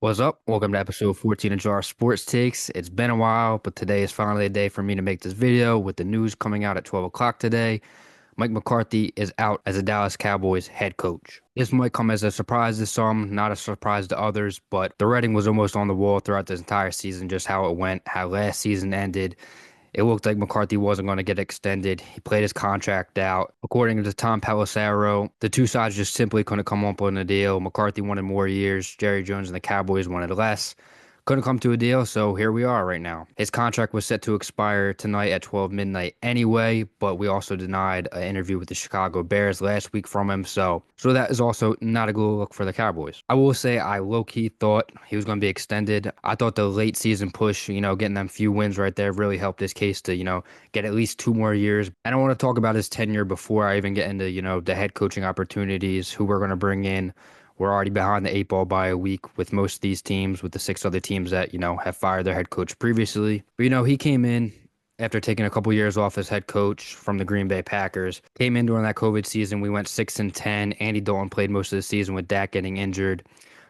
What's up? Welcome to episode 14 of Jar Sports Takes. It's been a while, but today is finally a day for me to make this video with the news coming out at 12 o'clock today. Mike McCarthy is out as a Dallas Cowboys head coach. This might come as a surprise to some, not a surprise to others, but the writing was almost on the wall throughout this entire season, just how it went, how last season ended. It looked like McCarthy wasn't going to get extended. He played his contract out. According to Tom Pelissero, the two sides just simply couldn't come up with a deal. McCarthy wanted more years. Jerry Jones and the Cowboys wanted less. Couldn't come to a deal, so here we are right now. His contract was set to expire tonight at 12 midnight anyway, but we also denied an interview with the Chicago Bears last week from him, so that is also not a good look for the Cowboys. I will say I low-key thought he was going to be extended. I thought the late season push, getting them few wins right there really helped his case to, get at least 2 more years. And I want to talk about his tenure before I even get into, the head coaching opportunities, who we're going to bring in. We're already behind the eight ball by a week with most of these teams, with the six other teams that, have fired their head coach previously. But, he came in after taking a couple years off as head coach from the Green Bay Packers. Came in during that COVID season. We went 6-10. Andy Dalton played most of the season with Dak getting injured.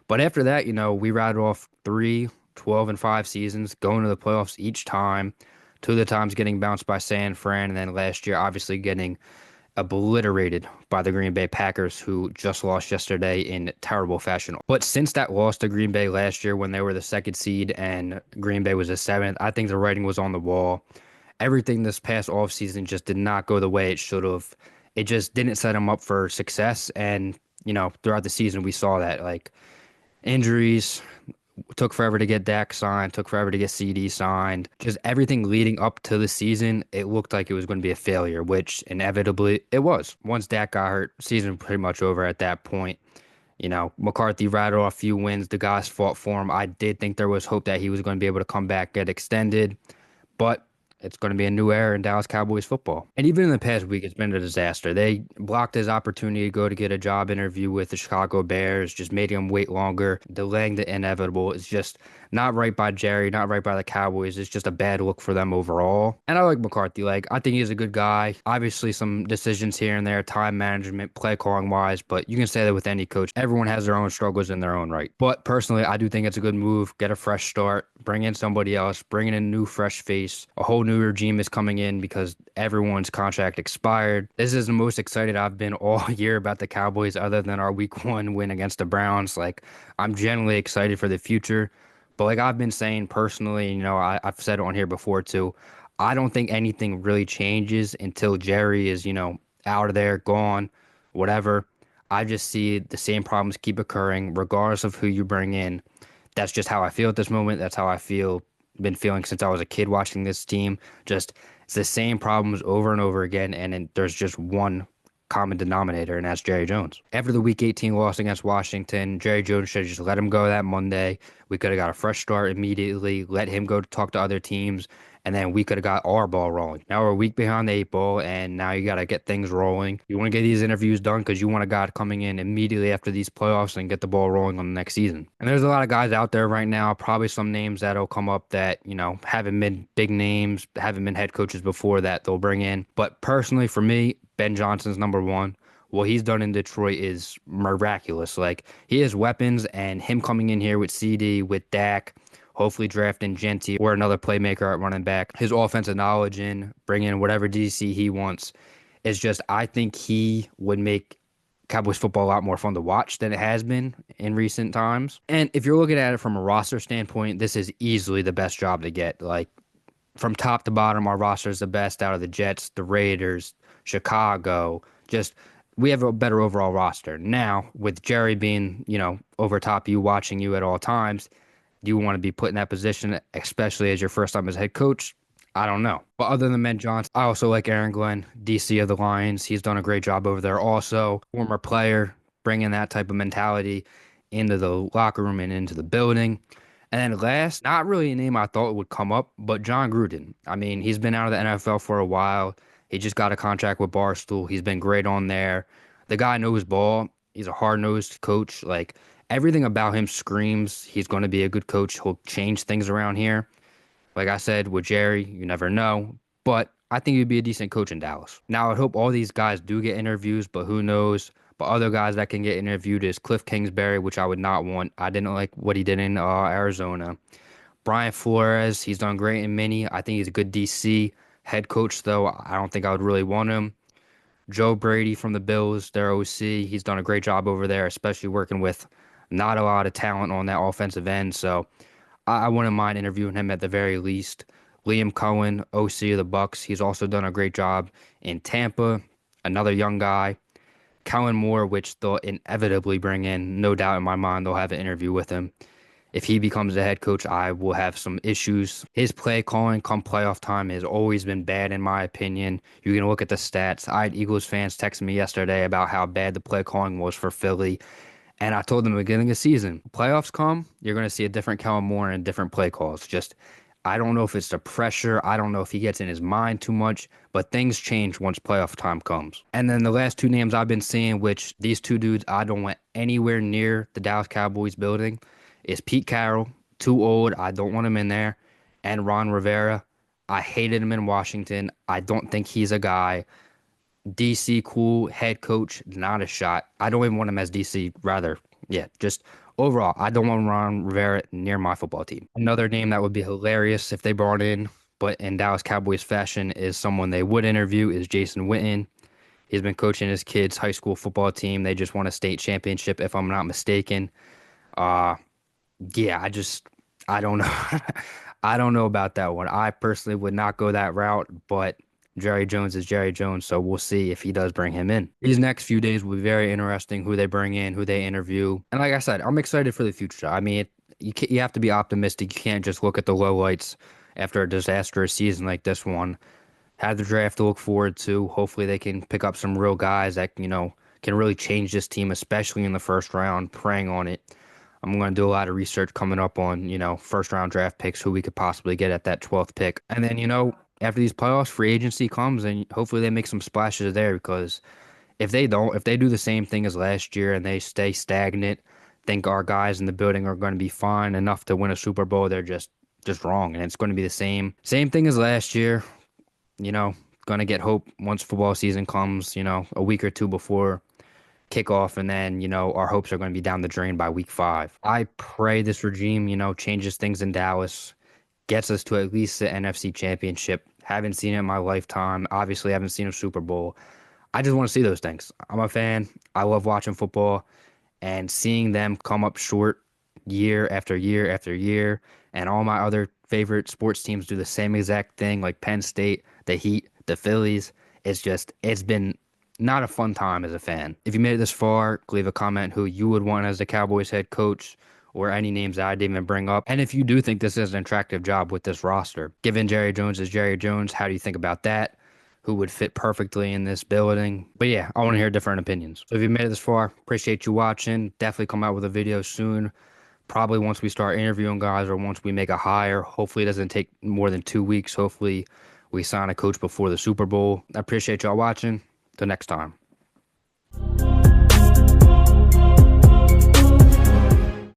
But after that, we rattled off 3 12-5 seasons, going to the playoffs each time. Two of the times getting bounced by San Fran, and then last year obviously getting obliterated by the Green Bay Packers, who just lost yesterday in terrible fashion. But since that loss to Green Bay last year when they were the second seed and Green Bay was the seventh, I think the writing was on the wall. Everything this past offseason just did not go the way it should have. It just didn't set him up for success. And, throughout the season, we saw that, like, injuries, took forever to get Dak signed, took forever to get CD signed. Just everything leading up to the season, it looked like it was going to be a failure, which inevitably it was. Once Dak got hurt, season pretty much over at that point. McCarthy rattled off a few wins. The guys fought for him. I did think there was hope that he was going to be able to come back, get extended, but it's going to be a new era in Dallas Cowboys football. And even in the past week, it's been a disaster. They blocked his opportunity to go to get a job interview with the Chicago Bears, just made him wait longer, delaying the inevitable. It's just not right by Jerry, not right by the Cowboys. It's just a bad look for them overall. And I like McCarthy. I think he's a good guy. Obviously, some decisions here and there, time management, play calling wise, but you can say that with any coach. Everyone has their own struggles in their own right. But personally, I do think it's a good move. Get a fresh start, bring in somebody else, bring in a new fresh face. A whole new regime is coming in because everyone's contract expired. This is the most excited I've been all year about the Cowboys other than our week 1 win against the Browns. I'm genuinely excited for the future. But I've been saying personally, I've said it on here before too, I don't think anything really changes until Jerry is, out of there, gone, whatever. I just see the same problems keep occurring regardless of who you bring in. That's just how I feel at this moment. That's how I been feeling since I was a kid watching this team. Just it's the same problems over and over again, and then there's just one common denominator, and that's Jerry Jones. After the Week 18 loss against Washington, Jerry Jones should have just let him go that Monday. We could have got a fresh start immediately, let him go to talk to other teams, and then we could have got our ball rolling. Now we're a week behind the eight ball, and now you got to get things rolling. You want to get these interviews done because you want a guy coming in immediately after these playoffs and get the ball rolling on the next season. And there's a lot of guys out there right now, probably some names that'll come up that, haven't been big names, haven't been head coaches before that they'll bring in. But personally, for me, Ben Johnson's number one. What he's done in Detroit is miraculous. He has weapons, and him coming in here with CD, with Dak, hopefully drafting Genty or another playmaker at running back, his offensive knowledge in, bring in whatever DC he wants, is just, I think he would make Cowboys football a lot more fun to watch than it has been in recent times. And if you're looking at it from a roster standpoint, this is easily the best job to get. From top to bottom, our roster is the best out of the Jets, the Raiders, Chicago. Just, we have a better overall roster. Now, with Jerry being, over top you, watching you at all times, do you want to be put in that position, especially as your first time as head coach? I don't know. But other than Ben Johnson, I also like Aaron Glenn, DC of the Lions. He's done a great job over there also. Former player, bringing that type of mentality into the locker room and into the building. And then last, not really a name I thought would come up, but Jon Gruden. I mean, he's been out of the NFL for a while. He just got a contract with Barstool. He's been great on there. The guy knows ball. He's a hard-nosed coach. Everything about him screams he's going to be a good coach. He'll change things around here. Like I said, with Jerry, you never know. But I think he'd be a decent coach in Dallas. Now, I hope all these guys do get interviews, but who knows? But other guys that can get interviewed is Cliff Kingsbury, which I would not want. I didn't like what he did in Arizona. Brian Flores, he's done great in Mini. I think he's a good DC head coach, though. I don't think I would really want him. Joe Brady from the Bills, their OC, he's done a great job over there, especially working with not a lot of talent on that offensive end. So I wouldn't mind interviewing him at the very least. Liam Cohen, OC of the Bucks, he's also done a great job in Tampa. Another young guy. Kellen Moore, which they'll inevitably bring in, no doubt in my mind, they'll have an interview with him. If he becomes the head coach, I will have some issues. His play calling come playoff time has always been bad, in my opinion. You can look at the stats. I had Eagles fans text me yesterday about how bad the play calling was for Philly. And I told them at the beginning of the season, playoffs come, you're going to see a different Kellen Moore and different play calls. Just, I don't know if it's the pressure. I don't know if he gets in his mind too much, but things change once playoff time comes. And then the last two names I've been seeing, which these two dudes I don't want anywhere near the Dallas Cowboys building, is Pete Carroll, too old. I don't want him in there. And Ron Rivera. I hated him in Washington. I don't think he's a guy. DC, cool, head coach, not a shot. I don't even want him as DC, rather. Yeah, just overall, I don't want Ron Rivera near my football team. Another name that would be hilarious if they brought in, but in Dallas Cowboys fashion, is someone they would interview is Jason Witten. He's been coaching his kids' high school football team. They just won a state championship, if I'm not mistaken. Uh, yeah, I don't know. I don't know about that one. I personally would not go that route, but Jerry Jones is Jerry Jones, so we'll see if he does bring him in. These next few days will be very interesting, who they bring in, who they interview. And like I said, I'm excited for the future. I mean, you have to be optimistic. You can't just look at the lowlights after a disastrous season like this one. Have the draft to look forward to. Hopefully they can pick up some real guys that, can really change this team, especially in the first round, preying on it. I'm going to do a lot of research coming up on, first round draft picks, who we could possibly get at that 12th pick. And then, after these playoffs, free agency comes and hopefully they make some splashes there, because if they do the same thing as last year and they stay stagnant, think our guys in the building are going to be fine enough to win a Super Bowl, they're just wrong. And it's going to be the same thing as last year, going to get hope once football season comes, a week or two before kickoff, and then our hopes are going to be down the drain by week 5. I pray this regime changes things in Dallas, gets us to at least the NFC Championship. Haven't seen it in my lifetime. Obviously haven't seen a Super Bowl. I just want to see those things. I'm a fan. I love watching football, and seeing them come up short year after year after year, and all my other favorite sports teams do the same exact thing, like Penn State, the Heat, the Phillies. It's been not a fun time as a fan. If you made it this far, leave a comment who you would want as the Cowboys head coach, or any names I didn't even bring up. And if you do think this is an attractive job with this roster, given Jerry Jones is Jerry Jones, how do you think about that? Who would fit perfectly in this building? But yeah, I want to hear different opinions. So if you made it this far, appreciate you watching. Definitely come out with a video soon. Probably once we start interviewing guys, or once we make a hire. Hopefully it doesn't take more than 2 weeks. Hopefully we sign a coach before the Super Bowl. I appreciate y'all watching. Till next time.